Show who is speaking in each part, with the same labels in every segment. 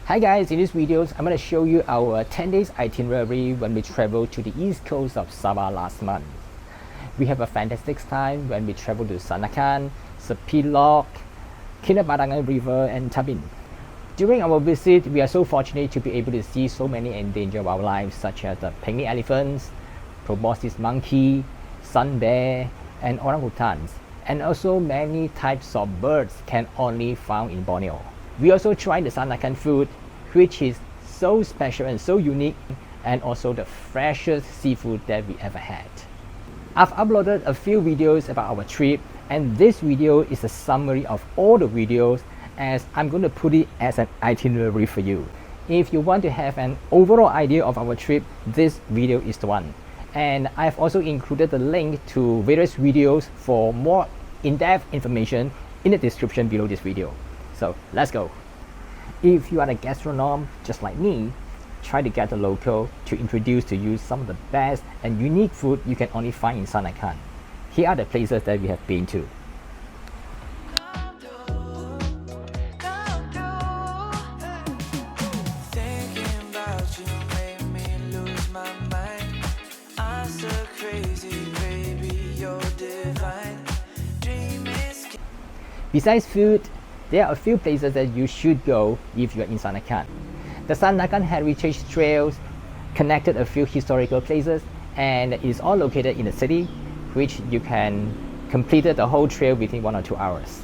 Speaker 1: Hi guys, in this video I'm going to show you our 10 days itinerary when we traveled to the east coast of Sabah last month. We have a fantastic time when we traveled to Sandakan, Cheerful, Kinabatangan River and Tabin. During our visit, we are so fortunate to be able to see so many endangered wildlife such as the pygmy elephants, Proboscis monkey, sun bear and orangutans, and also many types of birds can only found in Borneo. We also tried the Sandakan food, which is so special and so unique, and also the freshest seafood that we ever had. I've uploaded a few videos about our trip, and this video is a summary of all the videos as I'm going to put it as an itinerary for you. If you want to have an overall idea of our trip, this video is the one. And I've also included the link to various videos for more in-depth information in the description below this video. So let's go. If you are a gastronom just like me, try to get a local to introduce to you some of the best and unique food you can only find in Sandakan. Here are the places that we have been to. Besides food, there are a few places that you should go if you are in Sandakan. The Sandakan Heritage Trails connected a few historical places and is all located in the city, which you can complete the whole trail within 1 or 2 hours.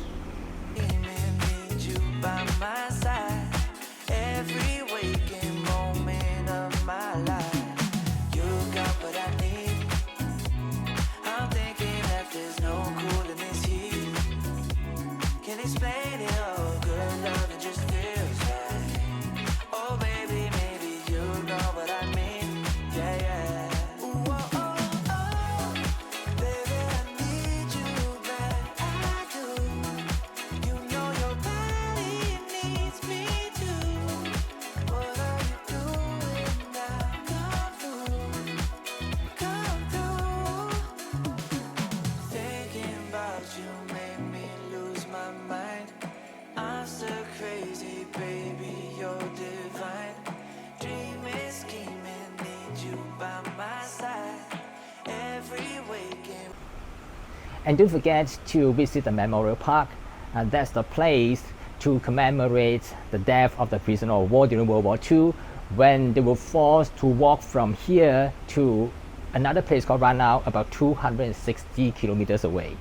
Speaker 1: And don't forget to visit the Memorial Park. That's the place to commemorate the death of the prisoner of war during World War II, when they were forced to walk from here to another place called Ranau, about 260 kilometers away.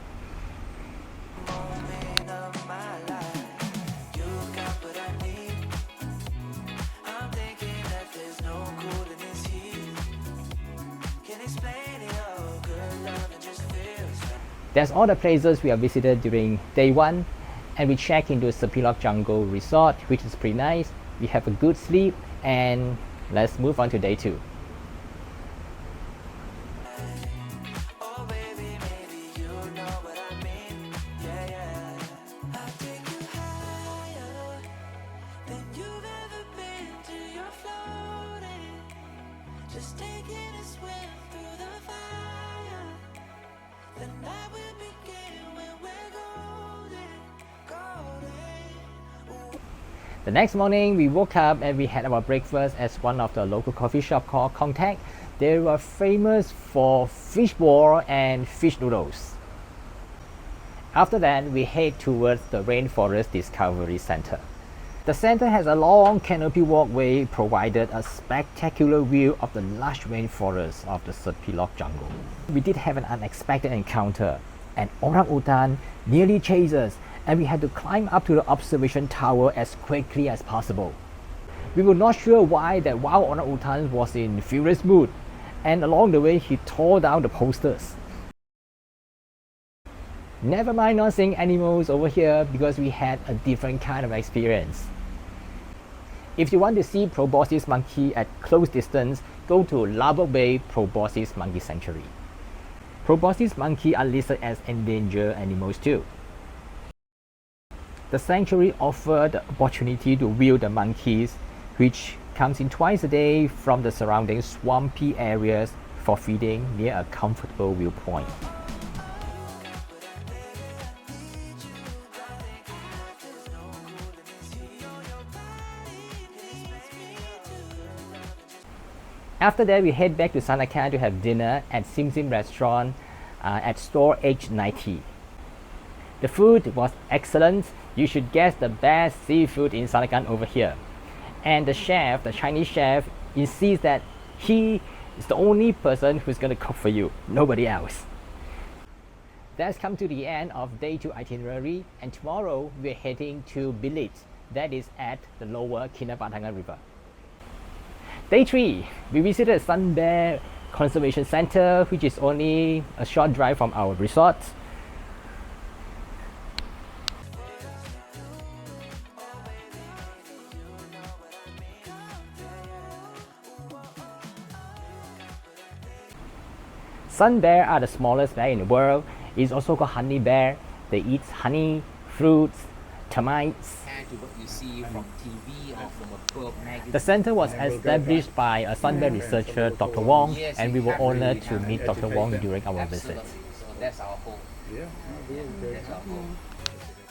Speaker 1: That's all the places we have visited during day 1, and we checked into Cheerful Jungle Resort, which is pretty nice. We have a good sleep, and let's move on to day 2. The next morning, we woke up and we had our breakfast at one of the local coffee shop called Contact. They were famous for fish ball and fish noodles. After that, we head towards the Rainforest Discovery Center. The center has a long canopy walkway, provided a spectacular view of the lush rainforest of the Cheerful jungle. We did have an unexpected encounter. An orangutan nearly chased us, and we had to climb up to the observation tower as quickly as possible. We were not sure why that wild orangutan was in furious mood, and along the way he tore down the posters. Never mind not seeing animals over here because we had a different kind of experience. If you want to see Proboscis monkey at close distance, go to Labok Bay Proboscis Monkey Sanctuary. Proboscis monkey are listed as endangered animals too. The sanctuary offered the opportunity to view the monkeys, which comes in twice a day from the surrounding swampy areas for feeding near a comfortable viewpoint. After that, we head back to Sandakan to have dinner at Sim Sim restaurant at store H90. The food was excellent. You should guess the best seafood in Sandakan over here. And the chef, the Chinese chef, insists that he is the only person who's going to cook for you, nobody else. That's come to the end of day 2 itinerary, and tomorrow we're heading to Bilit, that is at the lower Kinabatangan River. Day 3, we visited Sun Bear Conservation Center, which is only a short drive from our resort. Sun bear are the smallest bear in the world. It's also called honey bear. They eat honey, fruits, termites.
Speaker 2: Compared to what you see from TV or from a book magazine.
Speaker 1: The center was established by a sun bear researcher, Dr. Wong,
Speaker 2: Yes,
Speaker 1: and we
Speaker 2: you
Speaker 1: were
Speaker 2: have
Speaker 1: honored
Speaker 2: really
Speaker 1: to
Speaker 2: have
Speaker 1: meet Dr. Wong during our visit.
Speaker 2: Absolutely. So that's our hope.
Speaker 3: Yeah.
Speaker 2: That's our hope.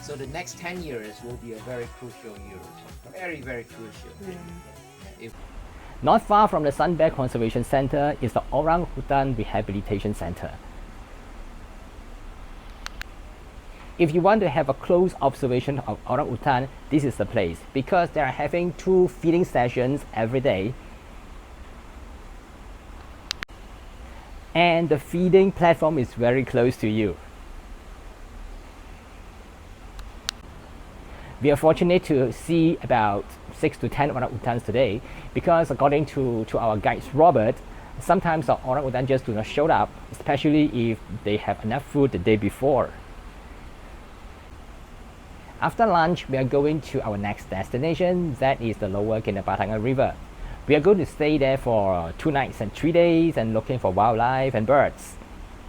Speaker 2: So the next 10 years will be a very crucial years. Very, very crucial. If
Speaker 1: Not far from the Sun Bear Conservation Center is the Orangutan Rehabilitation Center. If you want to have a close observation of orangutan, this is the place, because they are having 2 feeding sessions every day. And the feeding platform is very close to you. We are fortunate to see about 6 to 10 orangutans today, because according to our guide Robert, sometimes the orangutan just do not show up, especially if they have enough food the day before. After lunch, we are going to our next destination, that is the lower Kinabatangan River. We are going to stay there for 2 nights and 3 days and looking for wildlife and birds.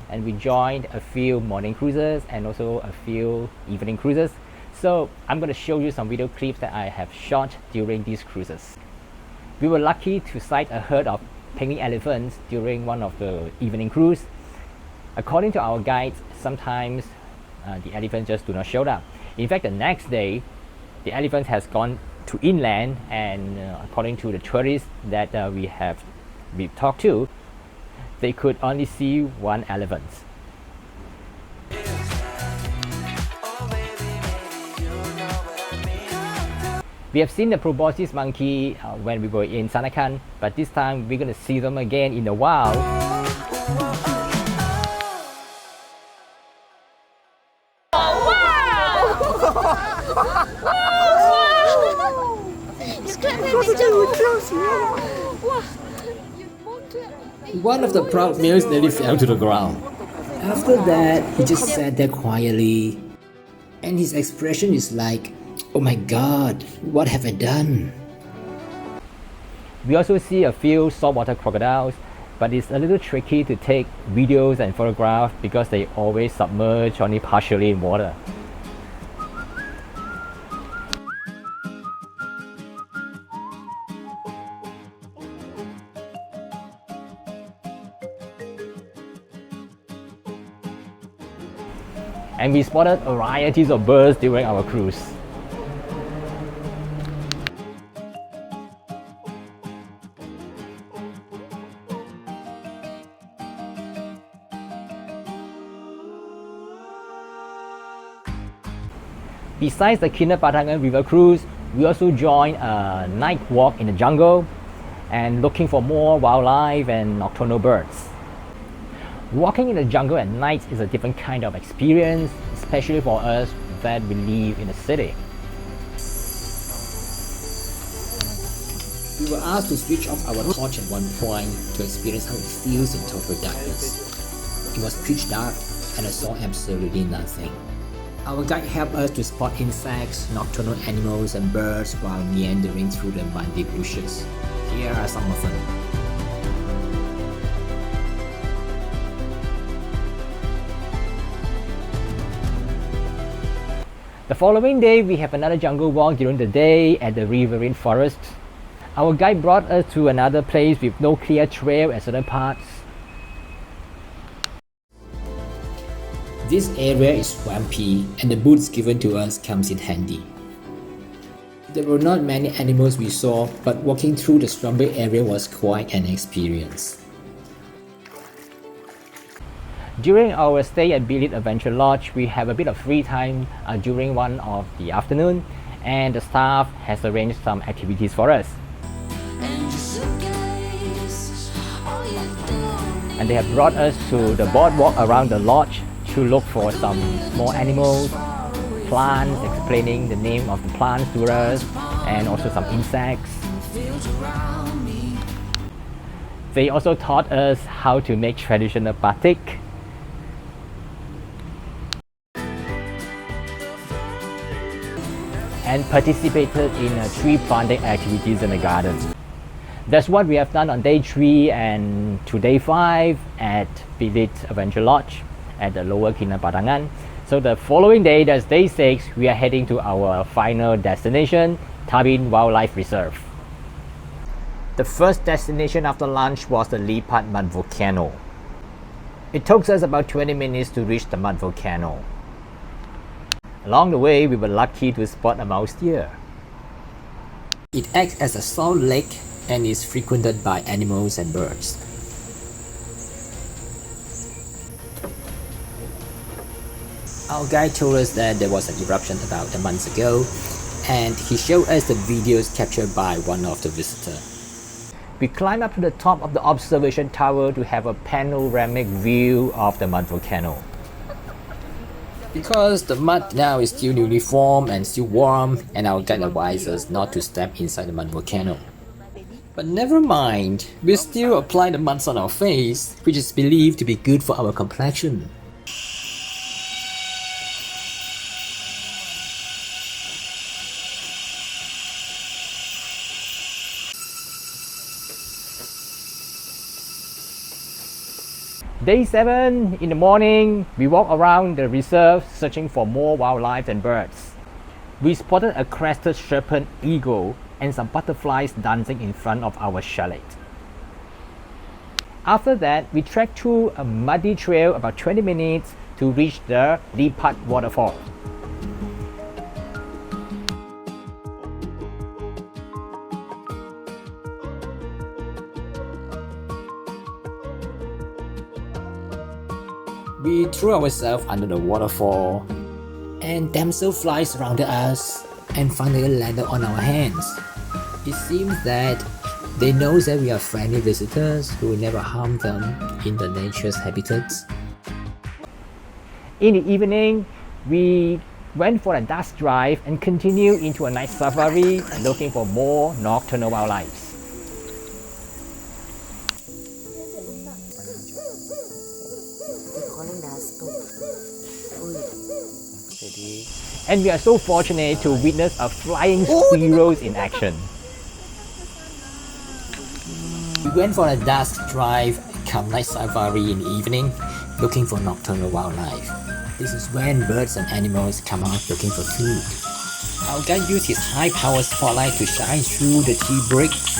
Speaker 1: And we joined a few morning cruises and also a few evening cruises. So I'm going to show you some video clips that I have shot during these cruises. We were lucky to sight a herd of pygmy elephants during one of the evening cruise. According to our guides, sometimes the elephants just do not show up. In fact, the next day, the elephant has gone to inland, and according to the tourists that we talked to, they could only see 1 elephant. We have seen the Proboscis monkey when we were in Sandakan, but this time we're going to see them again in the wild.
Speaker 4: One of the proud males nearly fell to the ground. After that, he just sat there quietly, and his expression is like, "Oh my God, what have I done?"
Speaker 1: We also see a few saltwater crocodiles, but it's a little tricky to take videos and photographs because they always submerge only partially in water. And we spotted varieties of birds during our cruise. Besides the Kinabatangan River cruise, we also joined a night walk in the jungle and looking for more wildlife and nocturnal birds. Walking in the jungle at night is a different kind of experience, especially for us that we live in the city.
Speaker 4: We were asked to switch off our torch at one point to experience how it feels in total darkness. It was pitch dark and I saw absolutely nothing. Our guide helped us to spot insects, nocturnal animals and birds while meandering through the muddy bushes. Here are some of them.
Speaker 1: The following day, we have another jungle walk during the day at the riverine forest. Our guide brought us to another place with no clear trail at certain parts.
Speaker 4: This area is swampy and the boots given to us comes in handy. There were not many animals we saw, but walking through the strawberry area was quite an experience.
Speaker 1: During our stay at Billit Adventure Lodge, we have a bit of free time during one of the afternoon, and the staff has arranged some activities for us. And they have brought us to the boardwalk around the lodge to look for some small animals, plants, explaining the name of the plants to us, and also some insects. They also taught us how to make traditional batik, and participated in tree planting activities in the garden. That's what we have done on day 3 and to day 5 at Billit Adventure Lodge at the lower Kinabatangan. So the following day, that's day 6, we are heading to our final destination, Tabin Wildlife Reserve. The first destination after lunch was the Lipat Mud Volcano. It took us about 20 minutes to reach the mud volcano. Along the way, we were lucky to spot a mouse deer.
Speaker 4: It acts as a salt lake and is frequented by animals and birds. Our guide told us that there was an eruption about a month ago, and he showed us the videos captured by one of the visitors.
Speaker 1: We climbed up to the top of the observation tower to have a panoramic view of the mud volcano.
Speaker 4: Because the mud now is still newly formed and still warm, and our guide advised us not to step inside the mud volcano. But never mind, we still apply the mud on our face, which is believed to be good for our complexion.
Speaker 1: Day 7, in the morning, we walked around the reserve searching for more wildlife and birds. We spotted a crested serpent eagle and some butterflies dancing in front of our chalet. After that, we trekked through a muddy trail about 20 minutes to reach the Lipat waterfall.
Speaker 4: We threw ourselves under the waterfall, and damselflies surrounded us and finally landed on our hands. It seems that they know that we are friendly visitors who will never harm them in the nature's habitats.
Speaker 1: In the evening, we went for a dusk drive and continued into a night safari looking for more nocturnal wildlife. And we are so fortunate to witness a flying squirrels in action.
Speaker 4: We went for a dusk drive, come night safari in the evening, looking for nocturnal wildlife. This is when birds and animals come out looking for food. Our guide used his high-powered spotlight to shine through the tea bricks.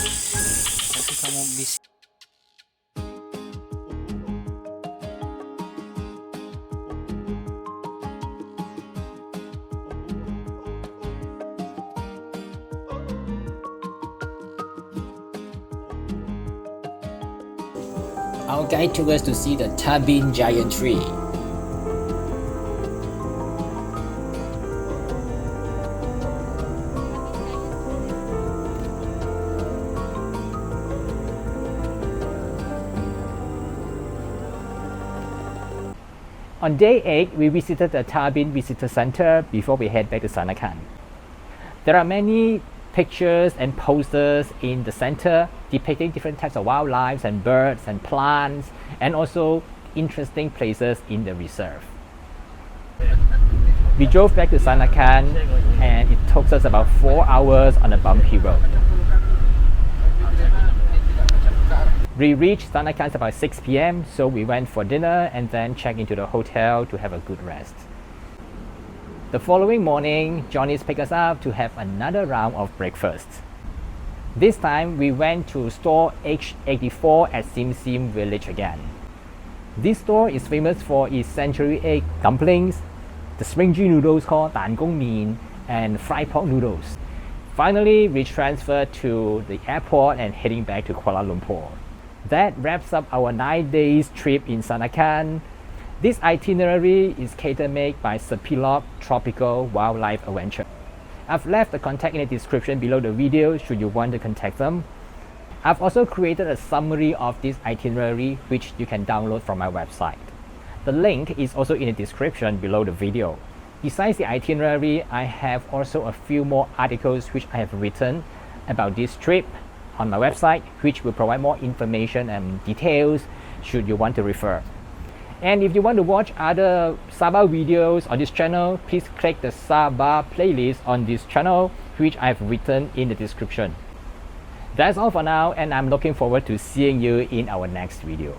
Speaker 4: Our guide took us to see the Tabin giant tree.
Speaker 1: On day 8, we visited the Tabin Visitor Center before we head back to Sandakan. There are many pictures and posters in the center depicting different types of wildlife and birds and plants, and also interesting places in the reserve. We drove back to Sandakan and it took us about 4 hours on a bumpy road. We reached Sandakan about 6 p.m, so we went for dinner and then checked into the hotel to have a good rest. The following morning, Johnny's picked us up to have another round of breakfast. This time, we went to store H84 at Sim Sim village again. This store is famous for its century egg dumplings, the springy noodles called Dan Gong Min, and fried pork noodles. Finally, we transferred to the airport and heading back to Kuala Lumpur. That wraps up our 9 days trip in Sandakan. This itinerary is cater-made by Cheerful Tropical Wildlife Adventure. I've left the contact in the description below the video should you want to contact them. I've also created a summary of this itinerary which you can download from my website. The link is also in the description below the video. Besides the itinerary, I have also a few more articles which I have written about this trip on my website, which will provide more information and details should you want to refer. And if you want to watch other Sabah videos on this channel, please click the Sabah playlist on this channel, which I've written in the description. That's all for now, and I'm looking forward to seeing you in our next video.